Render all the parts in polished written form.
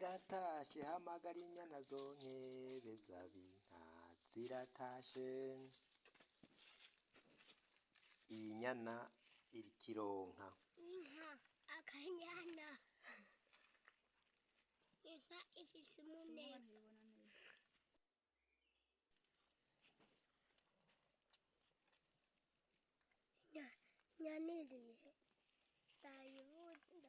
ziratashe hamagara inyana zonke bezabinka ziratashe. Iyi nyana iriko ironka. Inka akanyana. Inka ifise umunebwe. Nyana irihe? Ndayibuze.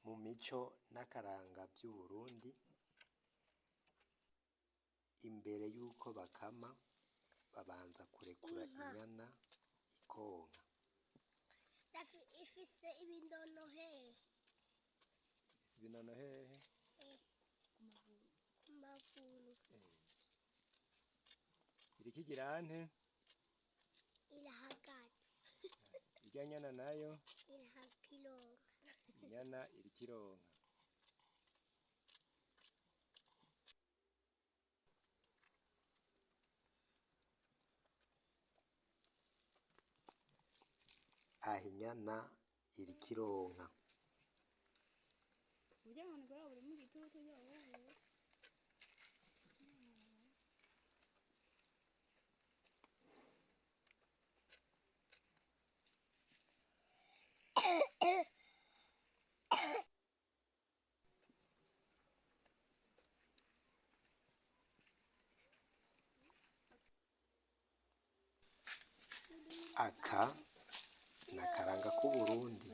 Mu mico n'akaranga vy'Uburundi, imbere yuko bakama babanza kurekura inyana ikonka. Ifise ibinono hehe? Ibinono hehe? Ku maguru. Iriko igira nte? Irahagaze. Irya nyana nayo? Iriko ironka. Inyana iriko ironka. Aha inyana iriko ironka. Aka n'akaranga k'Uburundi.